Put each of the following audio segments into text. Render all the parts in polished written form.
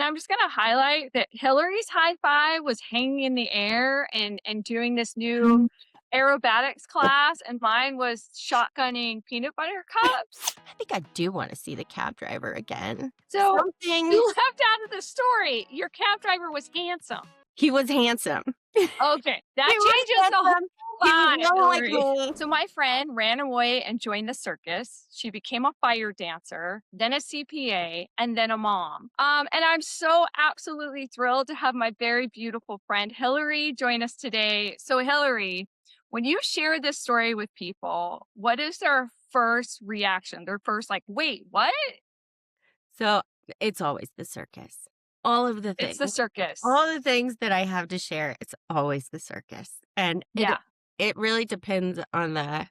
And I'm just going to highlight that Hilary's high five was hanging in the air and doing this new aerobatics class, and mine was shotgunning peanut butter cups. I think I do want to see the cab driver again. So Something. you left out of the story. Your cab driver was handsome. He was handsome. Okay, He that was changes the whole handsome. He was vibe, young like Hillary. me. So my friend ran away and joined the circus. She became a fire dancer, then a CPA, and then a mom. And I'm so absolutely thrilled to have my very beautiful friend Hillary join us today. So Hillary, when you share this story with people, what is their first reaction? Their first like, wait, what? So it's always the circus. All of the It's things. the circus. All the things that I have to share, it's always the circus. And Yeah. it really depends on the,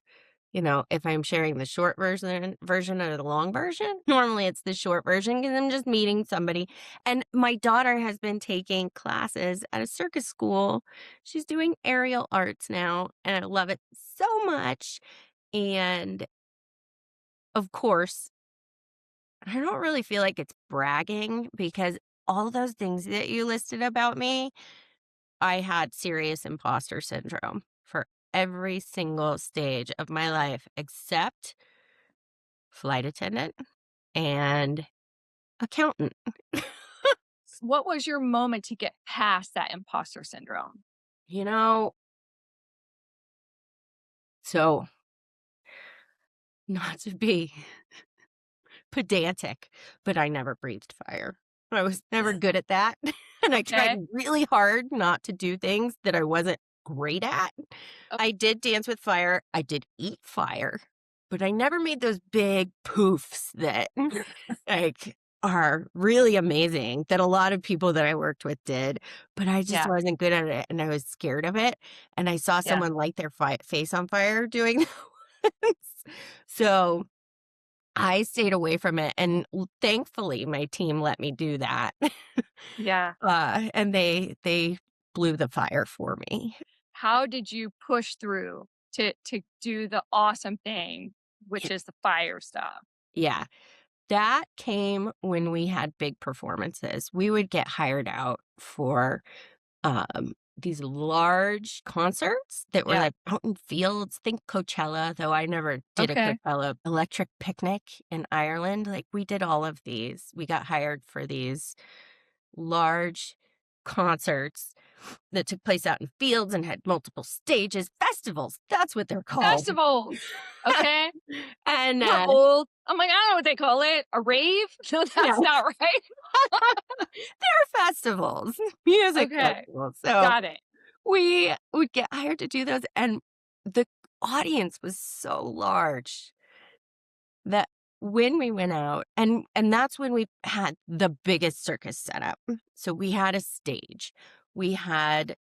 if I'm sharing the short version or the long version. Normally it's the short version because I'm just meeting somebody. And my daughter has been taking classes at a circus school. She's doing aerial arts now, and I love it so much. And of course, I don't really feel like it's bragging because all those things that you listed about me, I had serious imposter syndrome for every single stage of my life except flight attendant and accountant. What was your moment to get past that imposter syndrome? You know, so not to be pedantic, but I never breathed fire. I was never good at that. And I tried Okay. really hard not to do things that I wasn't great at. Oh, I did dance with fire. I did eat fire, but I never made those big poofs that like are really amazing that a lot of people that I worked with did, but I just yeah. wasn't good at it and I was scared of it. And I saw Yeah. someone light their face on fire doing that once. So I stayed away from it, and thankfully, my team let me do that. Yeah. And they blew the fire for me. How did you push through to do the awesome thing, which Y is the fire stuff? Yeah, that came when we had big performances. We would get hired out for, these large concerts that were, Yeah. like, out in fields. Think Coachella, though I never did a Okay. Coachella. Electric Picnic in Ireland, like, we did all of these. We got hired for these large concerts that took place out in fields and had multiple stages. Festivals, that's what they're called. Festivals. Okay. And, We're old. I'm like, I don't know what they call it. A rave? No, yeah, that's not right. they're festivals, music Okay. festivals. So Got it. we would get hired to do those, and the audience was so large that when we went out and that's when we had the biggest circus setup. So we had a stage. We had,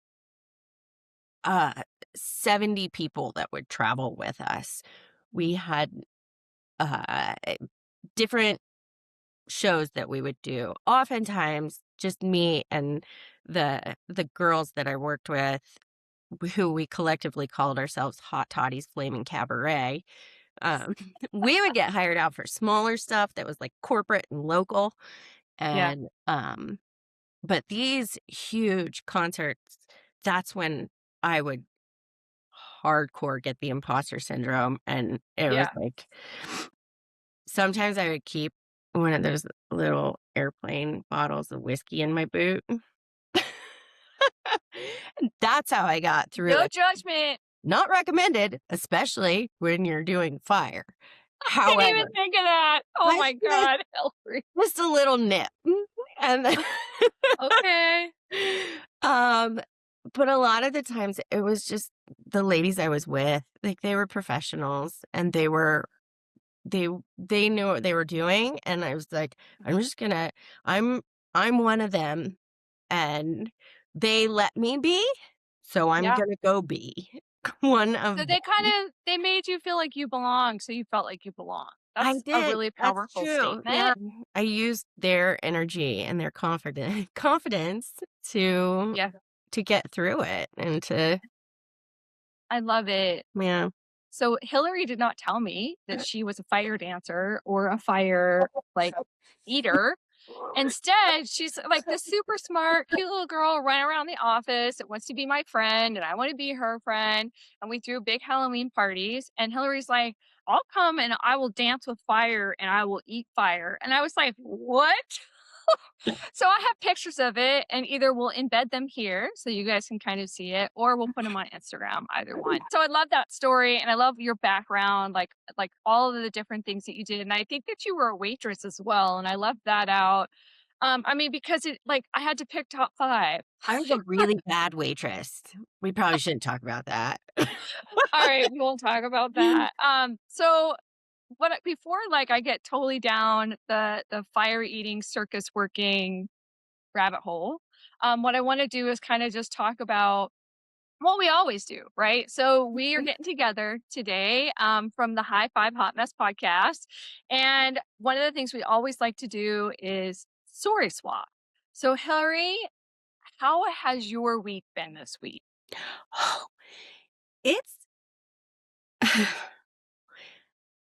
uh, 70 people that would travel with us. We had, uh, different shows that we would do. Oftentimes, just me and the girls that I worked with, who we collectively called ourselves Hot Toddies Flaming Cabaret. Um, we would get hired out for smaller stuff that was like corporate and local. Yeah. And but these huge concerts, that's when I would hardcore get the imposter syndrome. And it was Yeah. like sometimes I would keep one of those little airplane bottles of whiskey in my boot. That's how I got through No it. judgment. Not recommended, especially when you're doing fire. Didn't even However, think of that. Oh I my did God, Hillary. just a little nip. And then Okay. um, but a lot of the times it was just the ladies I was with, like they were professionals and they they knew what they were doing. And I was like, I'm just gonna I'm I'm one of them and they let me be, so I'm Yeah. gonna go be one So of they them. they made you feel like you belong, so you felt like you belong. I That's a did. really That's powerful true. Yeah. statement. I used their energy and their confidence to Yeah, get through it and to I love it. yeah. So Hillary did not tell me that she was a fire dancer or a fire like eater. Instead, she's like this super smart, cute little girl running around the office that wants to be my friend, and I want to be her friend. And we threw big Halloween parties. And Hillary's like, I'll come and I will dance with fire and I will eat fire. And I was like, what? So I have pictures of it, and either we'll embed them here so you guys can kind of see it, or we'll put them on Instagram, either one. So I love that story, and I love your background, like all of the different things that you did. And I think that you were a waitress as well, and I left that out. I mean, because it like I had to pick top 5. I was a really bad waitress. We probably shouldn't talk about that. All right, we won't talk about that. So before like I get totally down the fire eating circus working rabbit hole, what I want to do is kind of just talk about what we always do, right? So we are getting together today from the High Five Hot Mess podcast, and one of the things we always like to do is story swap. So Hillary, how has your week been this week? It's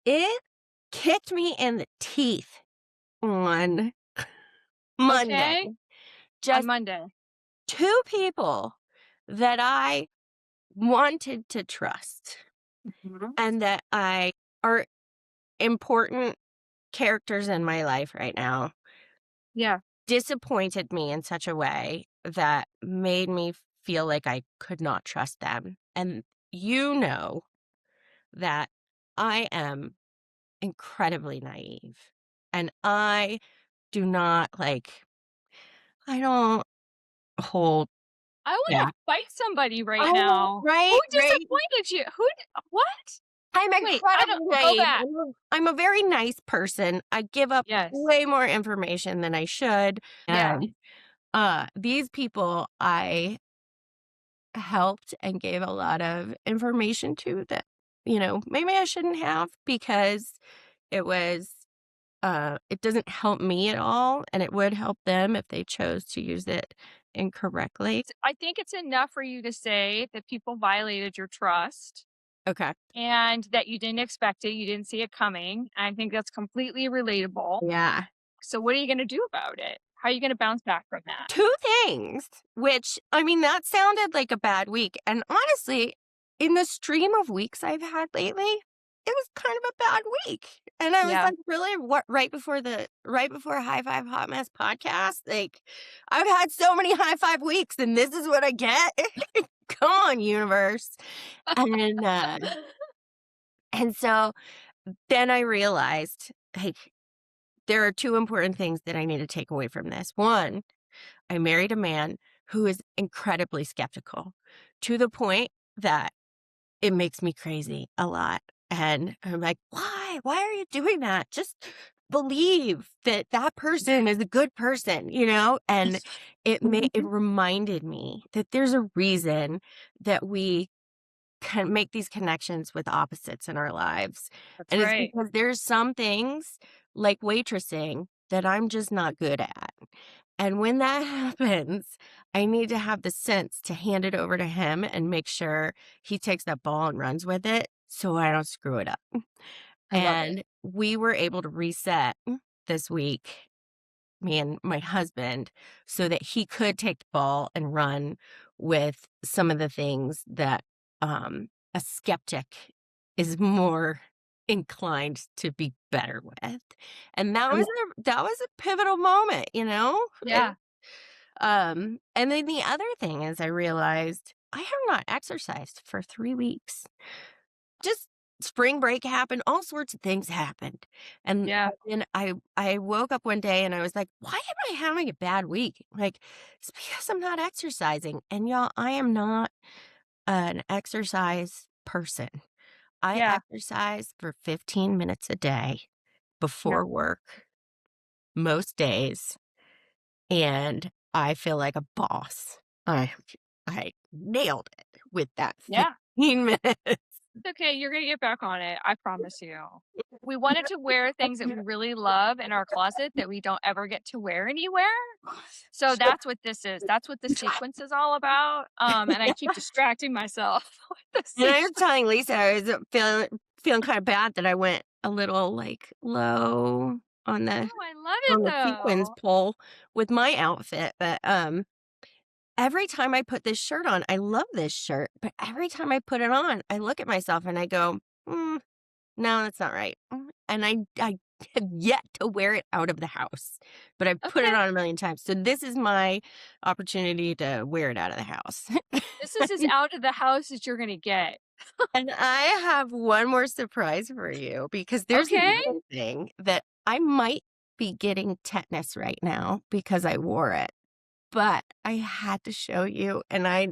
it kicked me in the teeth on Monday. Okay, on Just Monday. 2 people that I wanted to trust Mhm. and that I are important characters in my life right now Yeah, disappointed me in such a way that made me feel like I could not trust them. And you know that I am incredibly naive and I do not I don't hold I want back. to fight somebody right I know, now. Who right, right. disappointed you? What? I'm Wait, I incredibly don't go naive. back. I'm a very nice person. I give up Yes. way more information than I should. Yeah. And these people I helped and gave a lot of information to that, maybe I shouldn't have because it was it doesn't help me at all and it would help them if they chose to use it incorrectly. I think it's enough for you to say that people violated your trust Okay. and that you didn't expect it, you didn't see it coming. I think that's completely relatable. Yeah. So what are you going to do about it? How are you going to bounce back from that? 2 things, which, I mean, that sounded like a bad week, and honestly, in the stream of weeks I've had lately, it was kind of a bad week, and I was Yeah. like, "Really? What right before High Five Hot Mess podcast? Like, I've had so many high five weeks, and this is what I get? Come on, universe." And, so then I realized, like, there are 2 important things that I need to take away from this. 1, I married a man who is incredibly skeptical to the point that it makes me crazy a lot. And I'm like, why? Why are you doing that? Just believe that that person is a good person, And it reminded me that there's a reason that we can make these connections with opposites in our lives. That's And it's right. because there's some things like waitressing that I'm just not good at. And when that happens, I need to have the sense to hand it over to him and make sure he takes that ball and runs with it so I don't screw it up. I love it. And we were able to reset this week, me and my husband, so that he could take the ball and run with some of the things that a skeptic is more inclined to be better with. And I lo- that was a pivotal moment, Yeah. And then the other thing is I realized I have not exercised for 3 weeks. Just spring break happened, all sorts of things happened. And Yeah. then I woke up one day and I was like, "Why am I having a bad week?" Like, "It's because I'm not exercising." And y'all, I am not an exercise person. I Yeah. exercise for 15 minutes a day Yeah. before work most days, and I feel like a boss. I nailed it with that Yeah. 15 minutes. It's okay. You're going to get back on it. I promise you. We wanted to wear things that we really love in our closet that we don't ever get to wear anywhere. So that's what this is. That's what the sequence is all about. And I keep distracting myself with the And I was sequence. telling Lisa I was feeling kind of bad that I went a little, low Oh, I love it on the sequins though. pole with my outfit, but, every time I put this shirt on, I love this shirt, but every time I put it on, I look at myself and I go, "Mm, no, that's not right." And I have yet to wear it out of the house, but I've put it Okay. on a million times. So this is my opportunity to wear it out of the house. This is as out of the house as you're gonna get. And I have one more surprise for you because there's Okay. another thing that I might be getting tetanus right now because I wore it, but I had to show you, and I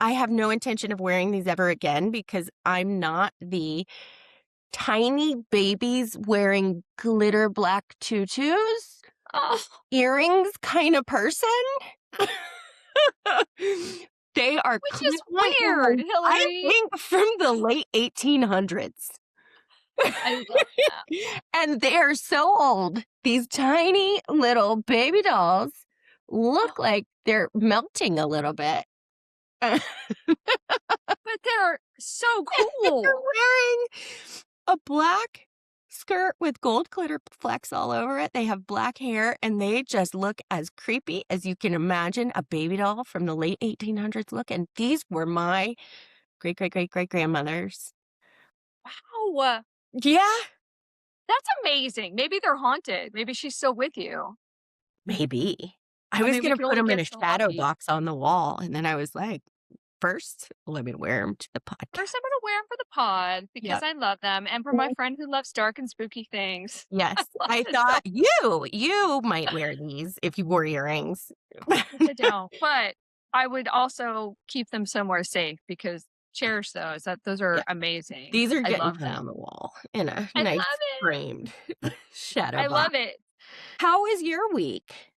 have no intention of wearing these ever again because I'm not the tiny babies wearing glitter black tutus, Oh, earrings kind of person. They are which is clip-on weird, earrings, I Hilary. think from the late 1800s. I love that. And they are so old. These tiny little baby dolls look like they're melting a little bit. But they're so They're cool. wearing a black skirt with gold glitter flecks all over it. They have black hair, and they just look as creepy as you can imagine a baby doll from the late 1800s look, and these were my great-great-great-great-grandmother's. Wow. Yeah, That's amazing. Maybe they're haunted. Maybe she's still with you. maybe. I I was mean, we gonna can put only them in get a so shadow lucky. box on the wall, and then I was like, "First, let me wear them to the First, I'm podcast." gonna wear them for the pod because Yep. I love them, and for my friend who loves dark and spooky things. I Yes, love I this so thought you might wear these if you wore earrings. much. I don't, but I would also keep them somewhere safe because cherish those. Those Yeah, are amazing. these are I getting love hung on them. the wall in a I nice love it. framed shadow I box. love it. How was your week?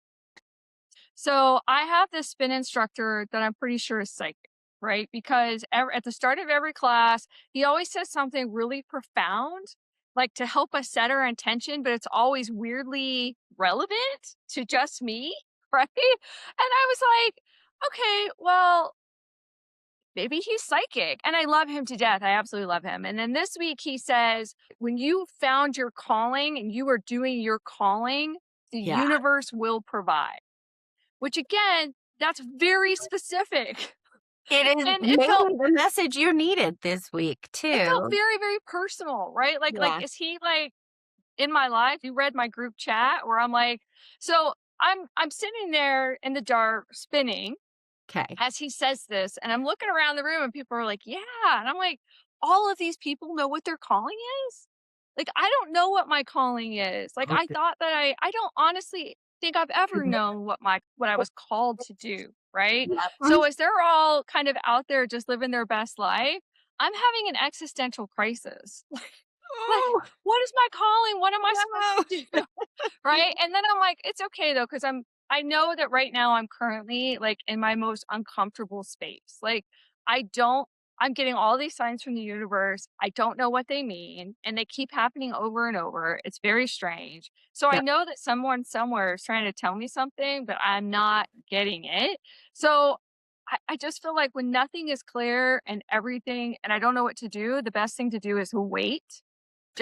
So I have this spin instructor that I'm pretty sure is psychic, right? Because at the start of every class, he always says something really profound, like to help us set our intention, but it's always weirdly relevant to just me, right? And I was like, okay, well, maybe he's psychic. And I love him to death. I absolutely love him. And then this week he says, when you found your calling and you are doing your calling, the Yeah, universe will provide. Which again, that's very specific. it is And maybe the message you needed this week it felt too. very, very personal, right? Like, Yeah, is he like in my life? You read my group chat where I'm like, so I'm sitting there in the dark spinning okay. as he says this, and I'm looking around the room and people are like, yeah. And I'm like, all of these people know what their calling is? Like, I don't know what my calling is. Like, I Okay. thought that I don't honestly think I've ever known what I was called to do, right? Yep. So as they're all kind of out there just living their best life, I'm having an existential crisis. Like, Oh, what is my calling? What am I supposed no. to do? Right? And then I'm like, it's okay though, because I know that right now I'm currently like in my most uncomfortable space. Like I don't I'm getting all these signs from the universe. I don't know what they mean, and they keep happening over and over. It's very strange. So I Yep, know that someone somewhere is trying to tell me something, but I'm not getting it. So I just feel like when nothing is clear and everything, and I don't know what to do, the best thing to do is wait.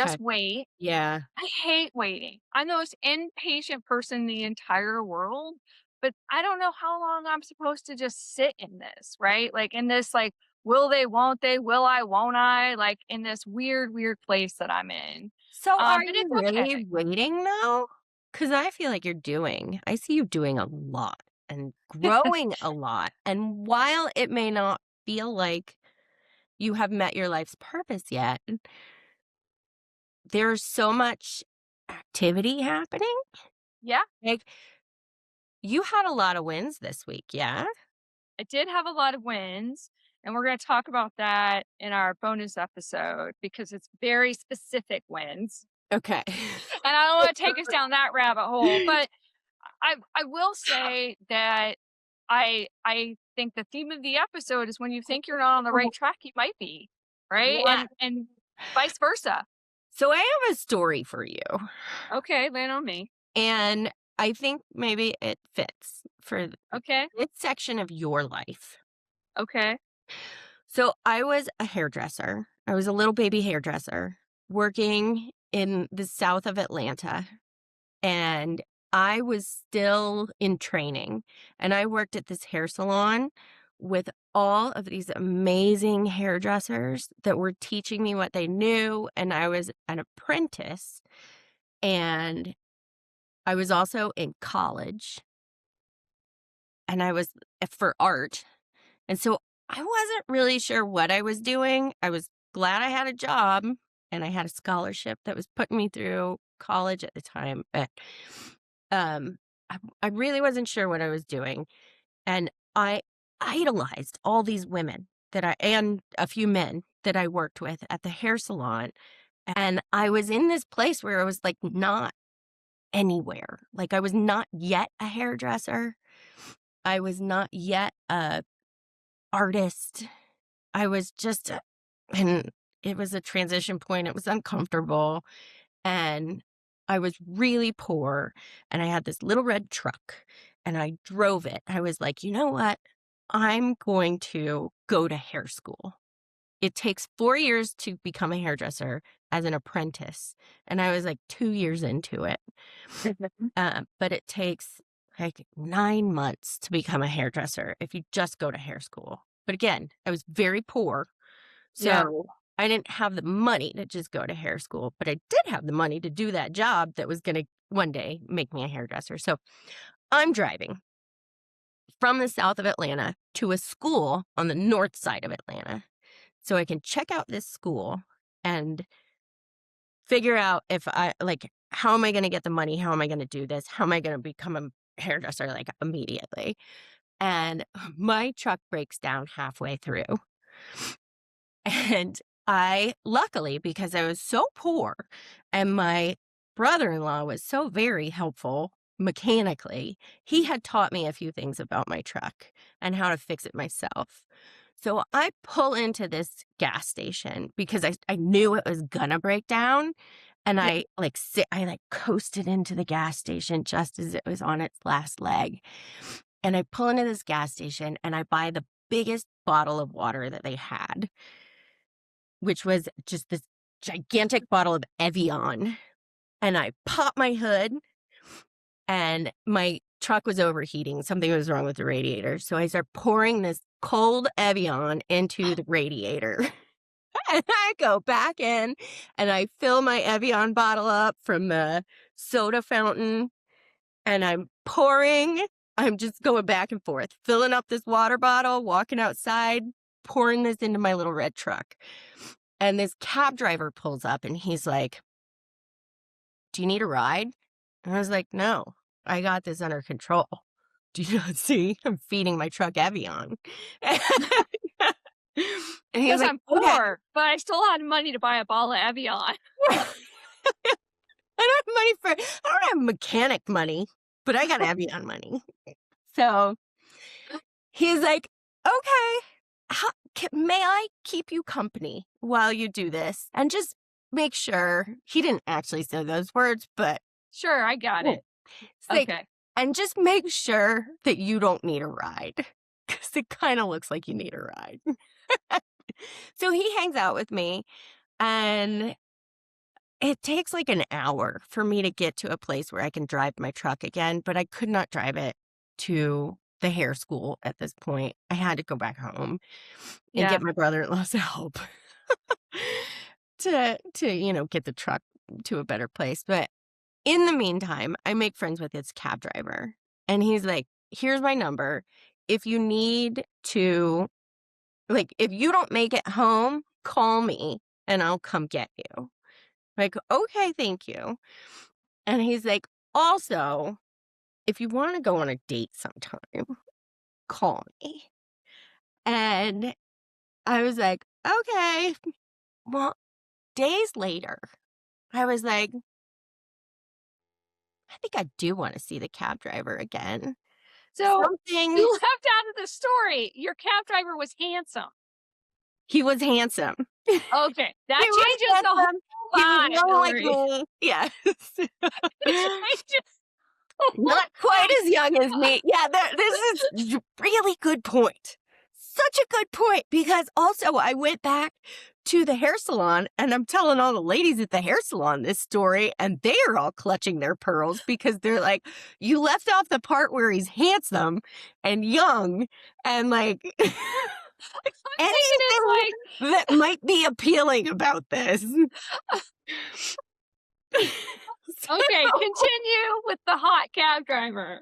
okay. Just wait. Yeah. I hate waiting. I'm the most impatient person in the entire world, but I don't know how long I'm supposed to just sit in this, right? Like in this like will they, won't they, will I, won't I, like in this weird, weird place that I'm in. So are But you it's really okay. waiting though? Because I feel like I see you doing a lot and growing a lot. And while it may not feel like you have met your life's purpose yet, there's so much activity happening. Yeah, Like you had a lot of wins this week, yeah? I did have a lot of wins. And we're going to talk about that in our bonus episode because it's very specific wins. Okay. And I don't want to take us down that rabbit hole, but I will say that I think the theme of the episode is when you think you're not on the right track, you might be, right? Yeah. And vice versa. So I have a story for you. Okay, land on me. And I think maybe it fits for Okay, this section of your life. okay, So I was a hairdresser. I was a little baby hairdresser working in the south of Atlanta. and I was still in training, and I worked at this hair salon with all of these amazing hairdressers that were teaching me what they knew, and I was an apprentice, and I was also in college, and I was for art, and so I wasn't really sure what I was doing. I was glad I had a job, and I had a scholarship that was putting me through college at the time, but, um, I really wasn't sure what I was doing, and I idolized all these women that I and a few men that I worked with at the hair salon, and I was in this place where I was, like, not anywhere. Like, I was not yet a hairdresser. I was not yet a artist. I was just and it was a transition point. It was uncomfortable, and I was really poor, and I had this little red truck, and I drove it. I was like, "You know what? I'm going to go to hair school." It takes 4 years to become a hairdresser as an apprentice, and I was, like, 2 years into it. But it takes, like, 9 months to become a hairdresser if you just go to hair school. But again, I was very poor, Yeah. so I didn't have the money to just go to hair school, but I did have the money to do that job that was gonna one day make me a hairdresser. So I'm driving from the south of Atlanta to a school on the north side of Atlanta so I can check out this school and figure out if I like, how am I gonna get the money? How am I gonna do this? How am I gonna become a hairdresser, like, immediately? And my truck breaks down halfway through. And I luckily, because I was so poor and my brother-in-law was so very helpful mechanically, he had taught me a few things about my truck and how to fix it myself. So I pull into this gas station because I knew it was gonna break down, and Yeah. I, like, coasted into the gas station just as it was on its last leg, and I pull into this gas station, and I buy the biggest bottle of water that they had, which was just this gigantic bottle of Evian, and I pop my hood, and my truck was overheating. Something was wrong with the radiator, so I start pouring this cold Evian into the radiator. And I go back in, and I fill my Evian bottle up from the soda fountain, and I'm just going back and forth, filling up this water bottle, walking outside, pouring this into my little red truck. And this cab driver pulls up, and he's like, "Do you need a ride?" And I was like, "No, I got this under control. Do you not see? I'm feeding my truck Evian." And he was 'Cause like, I'm "Okay." poor, but I still had money to buy a bottle of Evian. I don't have mechanic money, but I got Evian money. So he's like, "Okay, may I keep you company while you do this? And just make sure," he didn't actually say those words, but Sure, I got cool. it. It's like, Okay. "And just make sure that you don't need a ride, because it kinda looks like you need a ride." So he hangs out with me, and it takes, like, an hour for me to get to a place where I can drive my truck again, but I could not drive it to the hair school at this point. I had to go back home and Yeah. get my brother-in-law's help to get the truck to a better place, but in the meantime, I make friends with this cab driver, and he's like, "Here's my number. If you need to if you don't make it home, call me, and I'll come get you." Like, "Okay, thank you." And he's like, "Also, if you wanna go on a date sometime, call me." And I was like, "Okay." Well, days later, I was like, "I think I do wanna see the cab driver again." So, Something you left out of the story, your cab driver was handsome. He was handsome. Okay, that He was changes the handsome. whole He was vibe, young like Hilary. me. Yes. It changes the whole Not quite as young as vibe. me. Yeah, this is really good point. Such a good point, because also I went back to the hair salon, and I'm telling all the ladies at the hair salon this story, and they are all clutching their pearls because they're like, "You left off the part where he's handsome and young and, like, I'm thinking it's anything that might be appealing about this." like, okay, continue with the hot cab driver.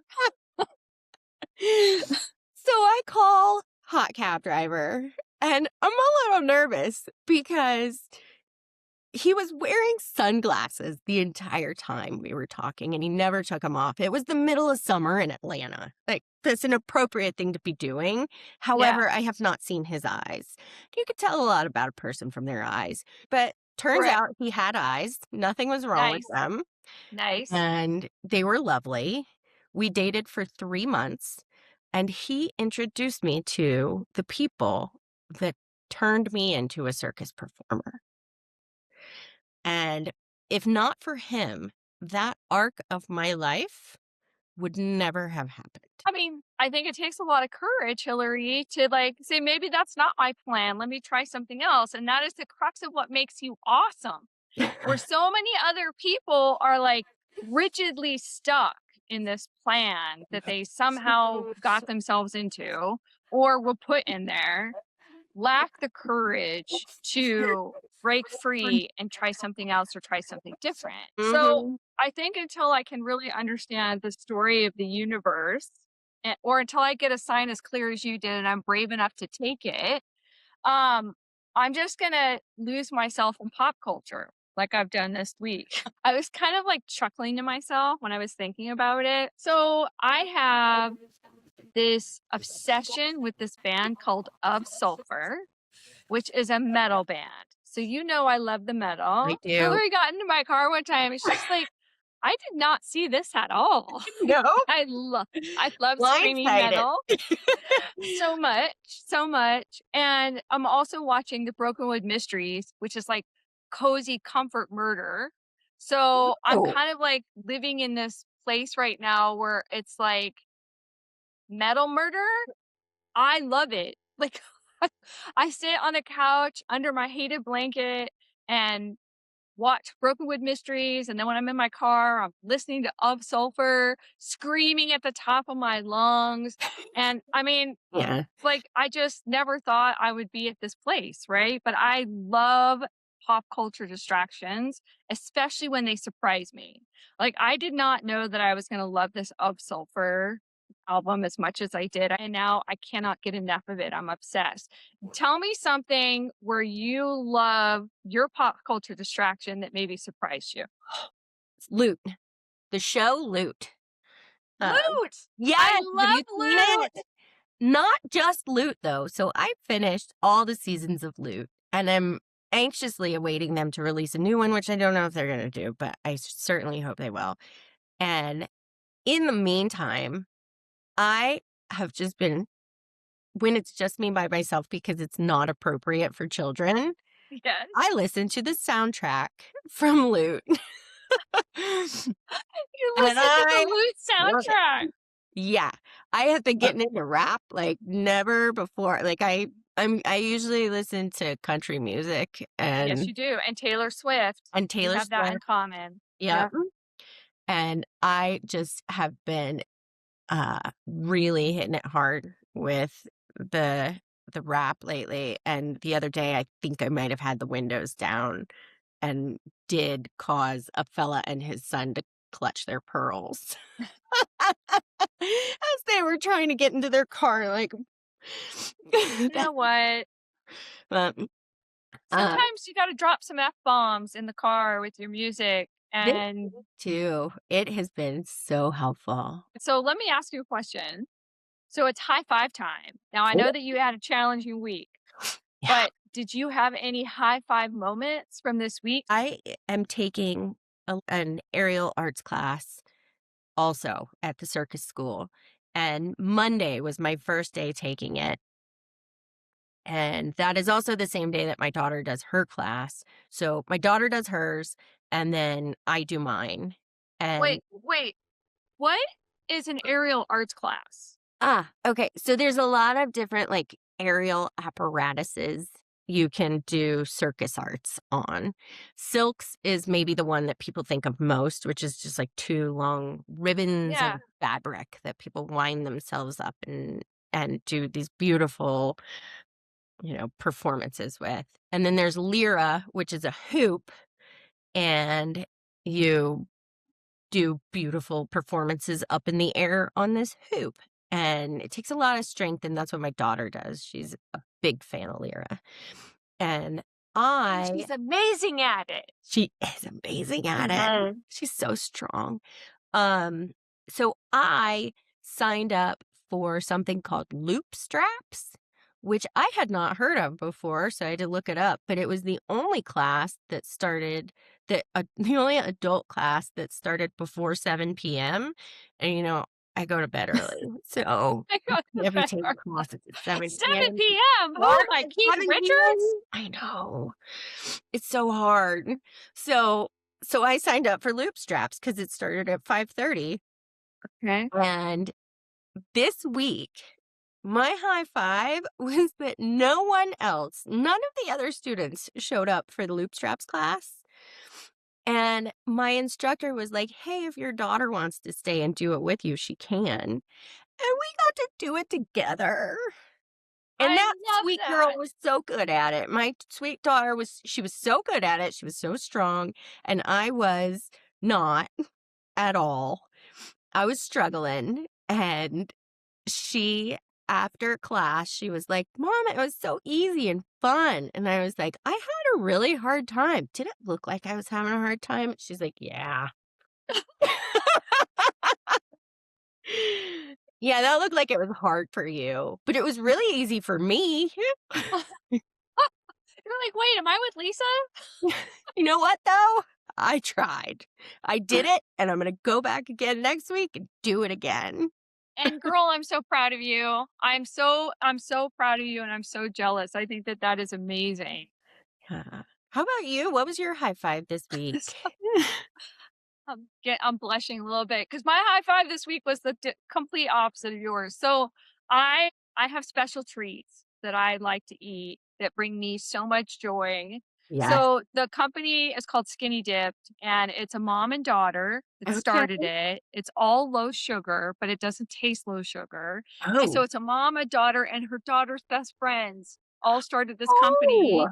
So I call hot cab driver, and I'm a little nervous because he was wearing sunglasses the entire time we were talking, and he never took them off. It was the middle of summer in Atlanta. Like, that's an appropriate thing to be doing. Yeah, However, I have not seen his eyes. You could tell a lot about a person from their eyes, but turns correct. out he had eyes. Nothing was wrong with Nice, them, nice. and they were lovely. We dated for 3 months, and he introduced me to the people that turned me into a circus performer. And if not for him, that arc of my life would never have happened. I mean, I think it takes a lot of courage, Hilary, to like say, maybe that's not my plan. Let me try something else. And that is the crux of what makes you awesome. Where so many other people are like rigidly stuck in this plan that they somehow got themselves into or were put in there, lack the courage to break free and try something else or try something different. So Mhm. I think until I can really understand the story of the universe, or until I get a sign as clear as you did and I'm brave enough to take it, um, I'm just gonna lose myself in pop culture like I've done this week. I was kind of like chuckling to myself when I was thinking about it. So I have this obsession with this band called Of Sulfur, which is a metal band. So you know I love the I metal. do. Hillary got into my car one time and she's like, I did not see this at all. No. I love screaming Blindsided. metal so much, so much. And I'm also watching the Brokenwood Mysteries, which is like cozy comfort murder. So I'm Oh. kind of like living in this place right now where it's like metal murder. I love it. Like I sit on a couch under my hated blanket and watch Brokenwood Mysteries, and then when I'm in my car, I'm listening to Of Sulfur, screaming at the top of my lungs. And I mean, Yeah. like, I just never thought I would be at this place, right? But I love pop culture distractions, especially when they surprise me. Like, I did not know that I was going to love this Of Sulfur album as much as I did. And now I cannot get enough of it. I'm obsessed. Tell me something where you love your pop culture distraction that maybe surprised you. Loot. The show Loot. Um, Loot! I yes, have love you seen it? loot. Not just Loot, though. So I finished all the seasons of Loot, and I'm anxiously awaiting them to release a new one, which I don't know if they're gonna do, but I certainly hope they will. And in the meantime, I have just been when it's just me by myself because it's not appropriate for children, Yes. I listen to the soundtrack from Loot. You And listen to the I loot love it. soundtrack. Yeah. I have been getting into rap like never before. Like I usually listen to country music Yes, you do, and Taylor Swift. and We Taylor have that in Swift. common. Yep. Yep. And I just have been really hitting it hard with the the rap lately. And the other day I think I might have had the windows down and did cause a fella and his son to clutch their pearls as they were trying to get into their car, like You know what? but, uh, Sometimes you gotta drop some F-bombs in the car with your music, this and too, it has been so helpful. so let me ask you a question. So it's high five time. Now I know that you had a challenging week, Yeah, but did you have any high five moments from this week? I am taking an aerial arts class also at the circus school, and Monday was my first day taking it. And that is also the same day that my daughter does her class. So my daughter does hers, and then I do mine. And Wait, what is an aerial arts class? okay. So there's a lot of different like aerial apparatuses you can do circus arts on. Silks is maybe the one that people think of most, which is just like two long ribbons of Yeah. fabric that people wind themselves up and do these beautiful, performances with. And then there's lyra, which is a hoop, and you do beautiful performances up in the air on this hoop. And it takes a lot of strength, and that's what my daughter does. She's a big fan of lyra. And And I she's amazing at it. she is amazing at it. Mhm. She's so strong. Um, so I signed up for something called loop straps, which I had not heard of before, so I had to look it up, but it was the only class that started the only adult class that started before 7 p.m. And I go to bed early. So I got the every better. time classes at 7 7 p.m. PM. Oh What? my, At Keith 7 Richards? p.m.? I know. It's so hard. So so I signed up for loop straps because it started at 5:30. Okay. And this week, my high five was that no one else, none of the other students showed up for the loop straps class. And my instructor was like, "Hey, if your daughter wants to stay and do it with you, she can." And we got to do it together. And I that love sweet girl that. was so good at it. My sweet daughter she was so good at it. She was so strong, and I was not at all. I was struggling, and she after class, she was like, "Mom, it was so easy and fun." And I was like, "I had a really hard time. Did it look like I was having a hard time?" She's like, "Yeah." Yeah, that looked like it was hard for you, but it was really easy for me. You're like, "Wait, am I with Lisa?" You know what, though? I tried. I did it, and I'm gonna go back again next week and do it again. And girl, I'm so proud of you. I'm so proud of you, and I'm so jealous. I think that that is amazing. Yeah. How about you? What was your high five this week? I'm blushing a little bit because my high five this week was the complete opposite of yours. So I have special treats that I like to eat that bring me so much joy. Yes. So the company is called Skinny Dipped, and it's a mom and daughter that Okay. started it. It's all low sugar, but it doesn't taste low sugar. And so Oh. it's a mom, a daughter, and her daughter's best friends all started this Oh, company.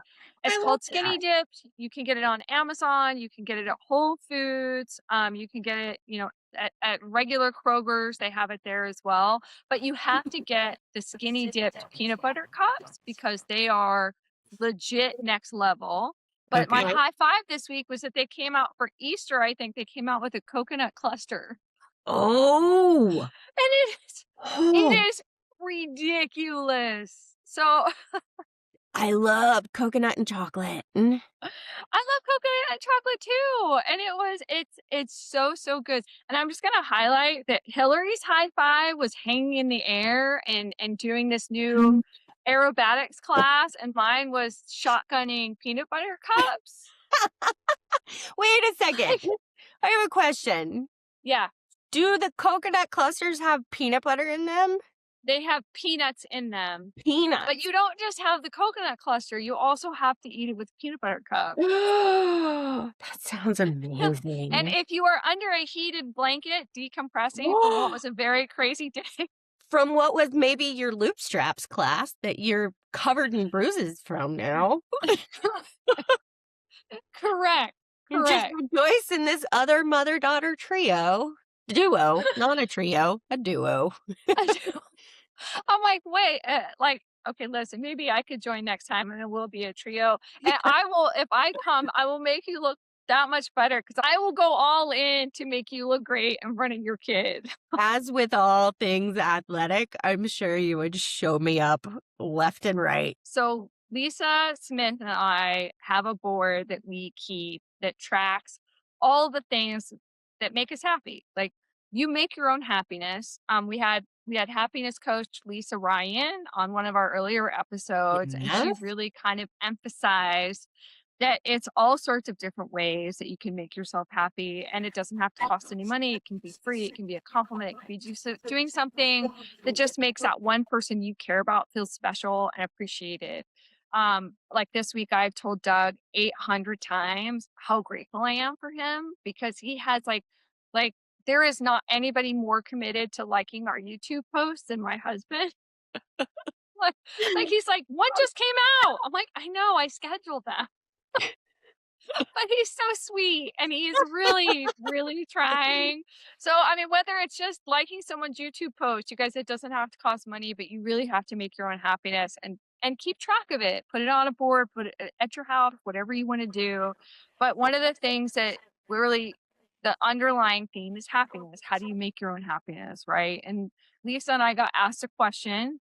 It's I love called Skinny that. Dipped. You can get it on Amazon. You can get it at Whole Foods. You can get it, at regular Kroger's. They have it there as well. But you have to get the Skinny Dipped peanut butter cups because they are legit next level. But my Okay. high five this week was that they came out for Easter. I think they came out with a coconut cluster, Oh. and it Oh, is ridiculous. So I love coconut and chocolate. Mm. I love coconut and chocolate too, and it's so, so good, and I'm just gonna highlight that Hilary's high five was hanging in the air and doing this new aerobatics class, and mine was shotgunning peanut butter cups. Wait a second. Like, I have a question. yeah, Do the coconut clusters have peanut butter in them? they have peanuts in them, but Peanuts. you don't just have the coconut cluster, you also have to eat it with peanut butter cup. That sounds And amazing. if you are under a heated blanket decompressing from what was a very crazy day. From what was maybe your loop straps class that you're covered in bruises from now. Correct, And just correct. rejoice in this other mother-daughter trio. Duo, not a trio, a duo. I do. I'm like, "Wait, like, okay, listen, maybe I could join next time and it will be a trio, and I will if I come, I will make you look that much better because I will go all in to make you look great in front of your kid." As with all things athletic, I'm sure you would show me up left and right. So, Lisa Smith and I have a board that we keep that tracks all the things that make us happy. Like, you make your own happiness. We had happiness coach Lisa Ryan on one of our earlier episodes, and she Yes. really kind of emphasized that it's all sorts of different ways that you can make yourself happy, and it doesn't have to cost any money. It can be free. It can be a compliment. It can be doing something that just makes that one person you care about feel special and appreciated. Like this week, I've told Doug 800 times how grateful I am for him because he has like there is not anybody more committed to liking our YouTube posts than my husband. like, like he's like, one just came out. I'm like, I know, I scheduled that. But he's so sweet and he's really, really trying. So, I mean, whether it's just liking someone's YouTube post, you guys, it doesn't have to cost money, but you really have to make your own happiness and keep track of it. Put it on a board, put it at your house, whatever you want to do. But one of the things that really the underlying theme is happiness. How do you make your own happiness, right? And Lisa and I got asked a question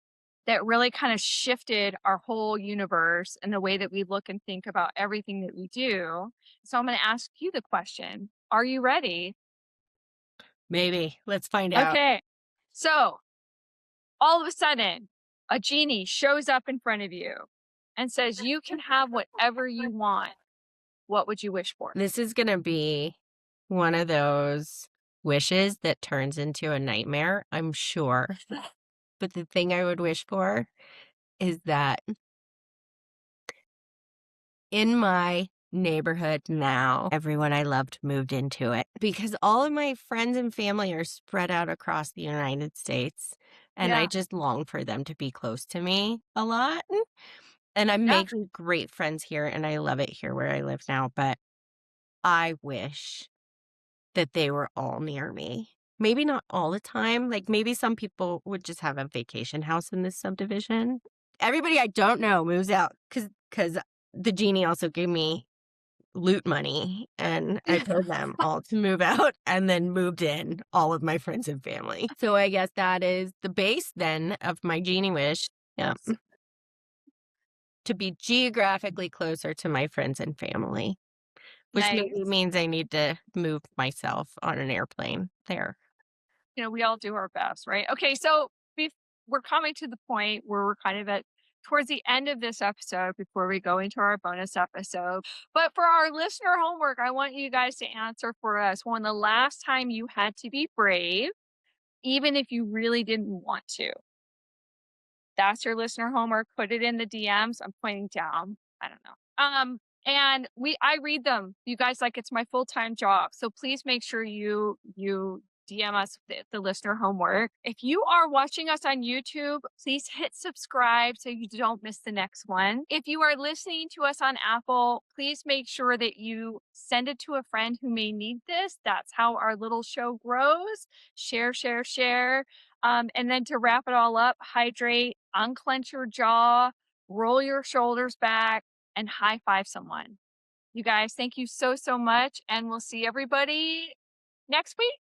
that really kind of shifted our whole universe and the way that we look and think about everything that we do. So I'm going to ask you the question. Are you ready? Maybe. Let's find out. Okay. So all of a sudden, a genie shows up in front of you and says, you can have whatever you want. What would you wish for? This is gonna be one of those wishes that turns into a nightmare, I'm sure. But the thing I would wish for is that in my neighborhood now, everyone I loved moved into it because all of my friends and family are spread out across the United States, and I Yeah. just long for them to be close to me a lot. And I'm Yeah. making great friends here, and I love it here where I live now, but I wish that they were all near me. Maybe not all the time, like, maybe some people would just have a vacation house in this subdivision. Everybody I don't know moves out because the genie also gave me loot money, and I told them all to move out and then moved in all of my friends and family. So I guess that is the base then of my genie wish. Yeah, to be geographically closer to my friends and family. Which maybe Nice. means I need to move myself on an airplane there. We all do our best, right? Okay, so we're coming to the point where we're kind of at towards the end of this episode before we go into our bonus episode. But for our listener homework, I want you guys to answer for us when the last time you had to be brave, even if you really didn't want to. That's your listener homework. Put it in the DMs. I'm pointing down. I don't know. And I read them. You guys like it's my full-time job. So please make sure you DM us the listener homework. If you are watching us on YouTube, please hit subscribe so you don't miss the next one. If you are listening to us on Apple, please make sure that you send it to a friend who may need this. That's how our little show grows. Share, share, share. And then to wrap it all up, hydrate, unclench your jaw, roll your shoulders back, and high five someone. You guys, thank you so, so much. And we'll see everybody next week.